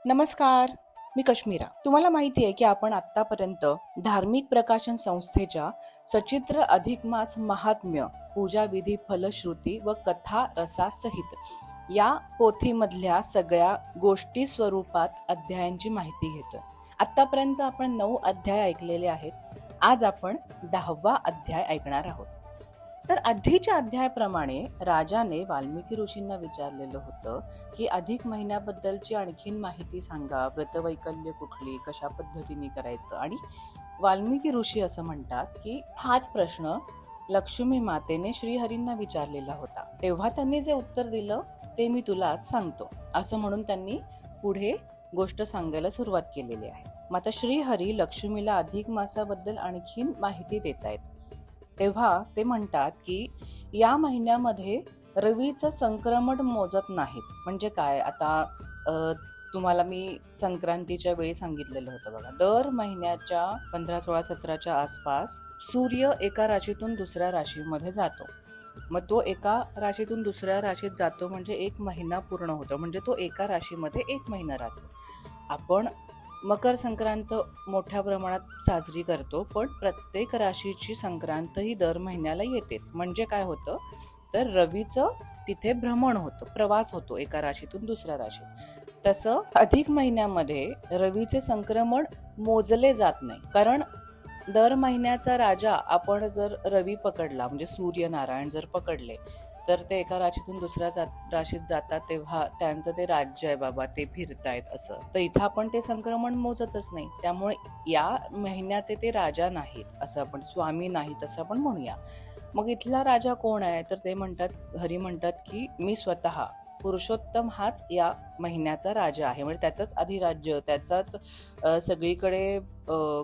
नमस्कार, मी कश्मीरा. तुम्हाला माहिती आहे की आपण आतापर्यंत धार्मिक प्रकाशन संस्थेच्या सचित्र अधिक मास महात्म्य, पूजा विधी फलश्रुती व कथा रसासहित या पोथीमधल्या सगळ्या गोष्टी स्वरूपात अध्यायांची माहिती घेतोय. आतापर्यंत आपण 9 अध्याय ऐकलेले आहेत. आज आपण 10वा अध्याय ऐकणार आहोत. तर आधीच्या अध्यायाप्रमाणे राजाने वाल्मिकी ऋषींना विचारलेलं होतं की अधिक महिन्याबद्दलची आणखीन माहिती सांगा, व्रतवैकल्य कुठली, कशा पद्धतीने करायचं. आणि वाल्मिकी ऋषी असं म्हणतात की हाच प्रश्न लक्ष्मी मातेने श्रीहरींना विचारलेला होता. तेव्हा त्यांनी जे उत्तर दिलं ते मी तुला आज सांगतो, असं म्हणून त्यांनी पुढे गोष्ट सांगायला सुरुवात केलेली आहे. मग आता श्रीहरी लक्ष्मीला अधिक मासाबद्दल आणखीन माहिती देत आहेत. तेव्हा ते म्हणतात की या महिन्यामध्ये रवीचं संक्रमण मोजत नाहीत. म्हणजे काय, आता तुम्हाला मी संक्रांतीच्या वेळी सांगितलेलं होतं बघा, दर महिन्याच्या 15, 16, 17च्या आसपास सूर्य एका राशीतून दुसऱ्या राशीमध्ये जातो. मग तो एका राशीतून दुसऱ्या राशीत जातो म्हणजे एक महिना पूर्ण होतो, म्हणजे तो एका राशीमध्ये एक महिना राहतो. आपण मकर संक्रांत मोठ्या प्रमाणात साजरी करतो, पण प्रत्येक राशीची संक्रांत ही दर महिन्याला येतेच. म्हणजे काय होतं, तर रवीचं तिथे भ्रमण होतं, प्रवास होतो एका राशीतून दुसऱ्या राशीत. तसं अधिक महिन्यामध्ये रवीचे संक्रमण मोजले जात नाही, कारण दर महिन्याचा राजा आपण जर रवी पकडला, म्हणजे सूर्यनारायण जर पकडले, तर ते एका राशीतून दुसऱ्या राशीत जातात, तेव्हा त्यांचं ते राज्य आहे बाबा, ते फिरतायत असं. तर इथं आपण ते संक्रमण मोजतच नाही, त्यामुळे या महिन्याचे ते राजा नाहीत, असं आपण स्वामी नाहीत असं आपण म्हणूया. मग इथला राजा कोण आहे, तर ते म्हणतात, हरी म्हणतात की मी स्वतः पुरुषोत्तम हाच या महिन्याचा राजा आहे. म्हणजे त्याचंच अधिराज्य, त्याचाच सगळीकडे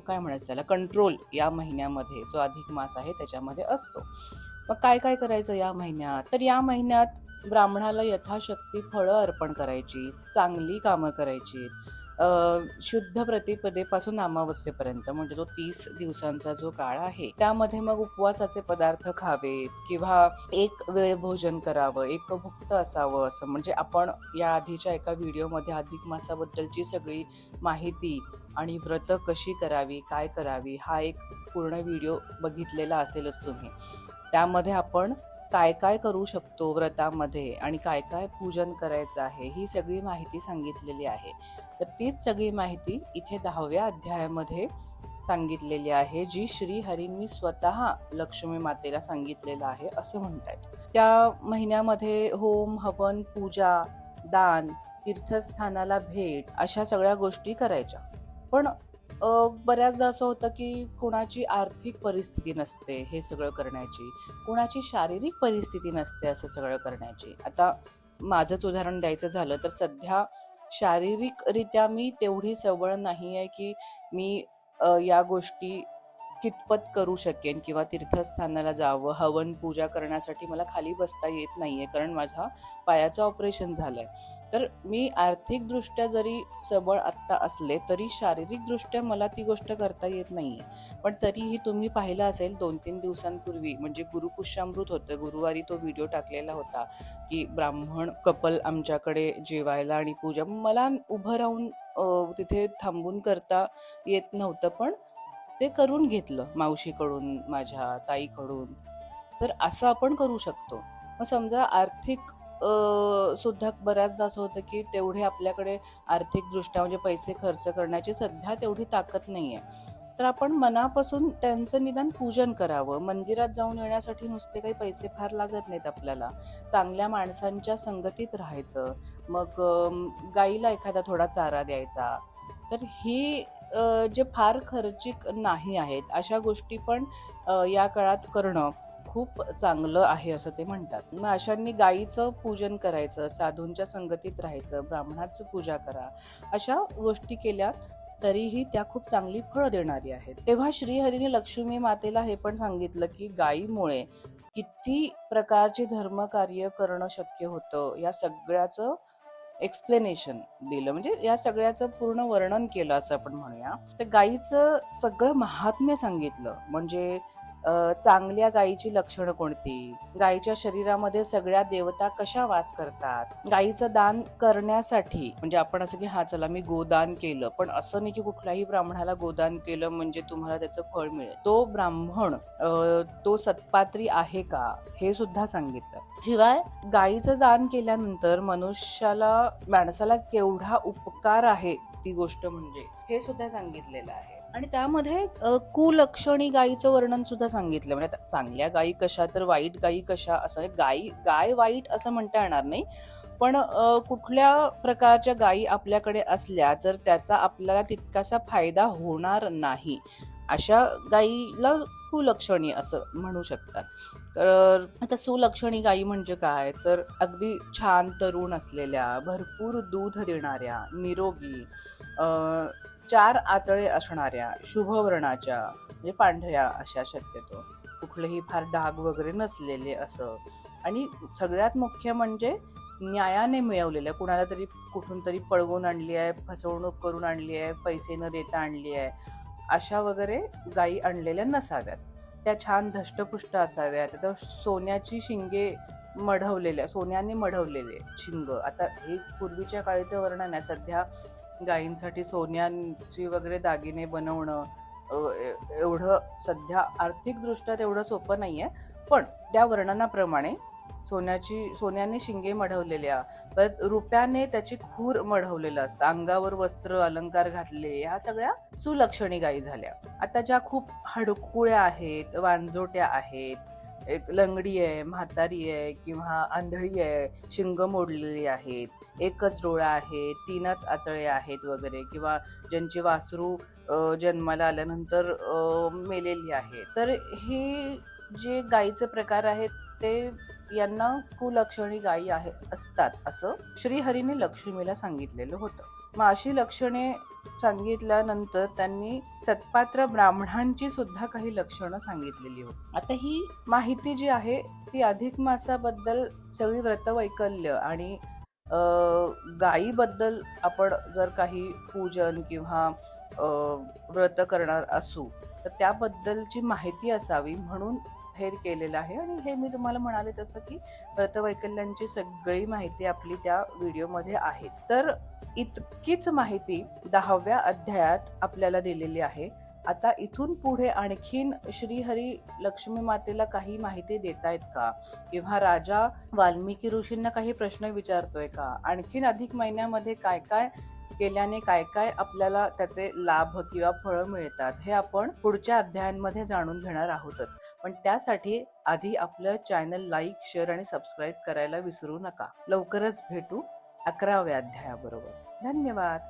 काय म्हणायचं त्याला, कंट्रोल या महिन्यामध्ये, जो अधिक मास आहे त्याच्यामध्ये असतो. मग काय काय करायचं या महिन्यात, तर या महिन्यात ब्राह्मणाला यथाशक्ती फळं अर्पण करायची, चांगली कामं करायची. शुद्ध प्रतिपदेपासून अमावस्येपर्यंत, म्हणजे तो 30 दिवसांचा जो काळ आहे, त्यामध्ये मग उपवासाचे पदार्थ खावेत किंवा एक वेळ भोजन करावं, एकभुक्त असावं. असं म्हणजे आपण या आधीच्या एका व्हिडिओमध्ये अधिक मासाबद्दलची सगळी माहिती आणि व्रत कशी करावी, काय करावी, हा एक पूर्ण व्हिडिओ बघितलेला असेलच तुम्ही. त्यामध्ये आपण काय काय करू शकतो व्रतामध्ये आणि काय काय पूजन करायचं आहे, ही सगळी माहिती सांगितलेली आहे. तर तीच सगळी माहिती इथे 10व्या अध्यायामध्ये सांगितलेली आहे, जी श्रीहरींनी स्वतः लक्ष्मी मातेला सांगितलेलं आहे असं म्हणतात. त्या महिन्यामध्ये होम, हवन, पूजा, दान, तीर्थस्थानाला भेट, अशा सगळ्या गोष्टी करायच्या. पण बऱ्याचदा असं होतं की कुणाची आर्थिक परिस्थिती नसते हे सगळं करण्याची, कुणाची शारीरिक परिस्थिती नसते असं सगळं करण्याची. आता माझंच उदाहरण द्यायचं झालं तर सध्या शारीरिकरित्या मी तेवढी सबळ नाही आहे की मी या गोष्टी कितपत करू शकेन किंवा तीर्थस्थानाला जावं, हवन पूजा करण्यासाठी मला खाली बसता येत नाहीये, कारण माझ्या पायाचं ऑपरेशन झालंय. तर मी आर्थिकदृष्ट्या जरी सबळ आत्ता असले तरी शारीरिकदृष्ट्या मला ती गोष्ट करता येत नाहीये. पण तरीही तुम्ही पाहिलं असेल 2-3 दिवसांपूर्वी, म्हणजे गुरुपुष्यामृत होतं, गुरुवारी तो व्हिडिओ टाकलेला होता की ब्राह्मण कपल आमच्याकडे जेवायला आणि पूजा. मला उभं राहून तिथे थांबून करता येत नव्हतं, पण ते करून घेतलं मावशीकडून, माझ्या ताईकडून. तर असं आपण करू शकतो. मग समजा आर्थिक सुद्धा बऱ्याचदा असं होतं की तेवढे आपल्याकडे आर्थिकदृष्ट्या, म्हणजे पैसे खर्च करण्याची सध्या तेवढी ताकद नाही आहे, तर आपण मनापासून त्यांचं निदान पूजन करावं. मंदिरात जाऊन येण्यासाठी नुसते काही पैसे फार लागत नाहीत आपल्याला. चांगल्या माणसांच्या संगतीत राहायचं, मग गाईला एखादा थोडा चारा द्यायचा. तर ही जे फार खर्चिक नाही आहेत अशा गोष्टी पण या काळात करणं खूप चांगलं आहे असं ते म्हणतात. मग अशांनी गाईचं पूजन करायचं, साधूंच्या संगतीत राहायचं, ब्राह्मणाचं पूजा करा, अशा गोष्टी केल्या तरीही त्या खूप चांगली फळं देणारी आहेत. तेव्हा श्रीहरीने लक्ष्मी मातेला हे पण सांगितलं की गायीमुळे किती प्रकारचे धर्मकार्य करणं शक्य होतं, या सगळ्याचं एक्सप्लेनेशन दिलं, म्हणजे या सगळ्याचं पूर्ण वर्णन केलं असं आपण म्हणूया. तर गाईचं सगळं महात्म्य सांगितलं. म्हणजे चांगल्या गायीची लक्षणं कोणती, गायीच्या शरीरामध्ये सगळ्या देवता कशा वास करतात, गायीचं दान करण्यासाठी म्हणजे आपण असं की हा चला मी गोदान केलं, पण असं नाही की कुठल्याही ब्राह्मणाला गोदान केलं म्हणजे तुम्हाला त्याचं फळ मिळेल. तो ब्राह्मण तो सत्पात्री आहे का हे सुद्धा सांगितलं. शिवाय गायीचं दान केल्यानंतर माणसाला केवढा उपकार आहे ती गोष्ट म्हणजे हे सुद्धा सांगितलेलं आहे. आणि त्यामध्ये कुलक्षणी गायीचं वर्णन सुद्धा सांगितलं. म्हणजे चांगल्या गायी कशा तर वाईट गायी कशा, असं गाय वाईट असं म्हणता येणार नाही, पण कुठल्या प्रकारच्या गायी आपल्याकडे असल्या तर त्याचा आपल्याला तितकासा फायदा होणार नाही, अशा गायीला कुलक्षणी असं म्हणू शकतात. तर आता सुलक्षणी गायी म्हणजे काय, तर अगदी छान तरुण असलेल्या, भरपूर दूध देणाऱ्या, निरोगी, 4 आचळे असणाऱ्या, शुभवर्णाच्या म्हणजे पांढऱ्या अशा, शक्यतो कुठलेही फार डाग वगैरे नसलेले असं. आणि सगळ्यात मुख्य म्हणजे न्यायाने मिळवलेलं, कुणाला तरी कुठून तरी पळवून आणली आहे, फसवणूक करून आणली आहे, पैसे न देता आणली आहे, अशा वगैरे गायी आणलेल्या नसाव्यात. त्या छान धष्टपुष्ट असाव्यात. त्या सोन्याची शिंगे सोन्याने मढवलेले शिंग. आता हे पूर्वीच्या काळीचं वर्णन आहे. सध्या गायींसाठी सोन्यांची वगैरे दागिने बनवणं एवढं सध्या आर्थिकदृष्ट्या तेवढं सोपं नाहीये, पण त्या वर्णनाप्रमाणे सोन्याने शिंगे मढवलेल्या, परत रुपयाने त्याची खूर मढवलेलं असतं, अंगावर वस्त्र अलंकार घातले, ह्या सगळ्या सुलक्षणी गायी झाल्या. आता ज्या खूप हडकुळ्या आहेत, वांजोट्या आहेत, एक लंगडी आहे, म्हातारी आहे किंवा आंधळी आहे, शिंग मोडलेली आहेत, एकच डोळा आहे, 3च आचळे आहेत वगैरे, किंवा ज्यांची वासरू जन्माला आल्यानंतर मेलेली आहे, तर हे जे गायीचे प्रकार आहेत ते यांना कुलक्षणी गायी असतात असं श्रीहरीने लक्ष्मीला सांगितलेलं होतं. मग अशी लक्षणे सांगितल्यानंतर त्यांनी सत्पात्र ब्राह्मणांची सुद्धा काही लक्षणं सांगितलेली होती. आता ही माहिती जी आहे ती अधिक मासाबद्दल सगळी व्रतवैकल्य आणि गायीबद्दल आपण जर काही पूजन किंवा व्रत करणार असू तर त्याबद्दलची माहिती असावी म्हणून हे केलेलं आहे. आणि हे मी तुम्हाला म्हणाले तसं की व्रतवैकल्यांची सगळी माहिती आपली त्या व्हिडिओमध्ये आहेच. तर इतकीच माहिती 10व्या अध्यायात आपल्याला दिलेली आहे. आता इथून पुढे आणखीन श्रीहरी लक्ष्मी मातेला काही माहिती देतायत का, किंवा राजा वाल्मिकी ऋषींना काही प्रश्न विचारतोय का, आणखीन अधिक महिन्यामध्ये काय काय केल्याने काय काय आपल्याला त्याचे लाभ किंवा फळं मिळतात, हे आपण पुढच्या अध्यायांमध्ये जाणून घेणार आहोतच. पण त्यासाठी आधी आपलं चॅनल लाईक, शेअर आणि सबस्क्राईब करायला विसरू नका. लवकरच भेटू 11व्या अध्यायाबरोबर. धन्यवाद.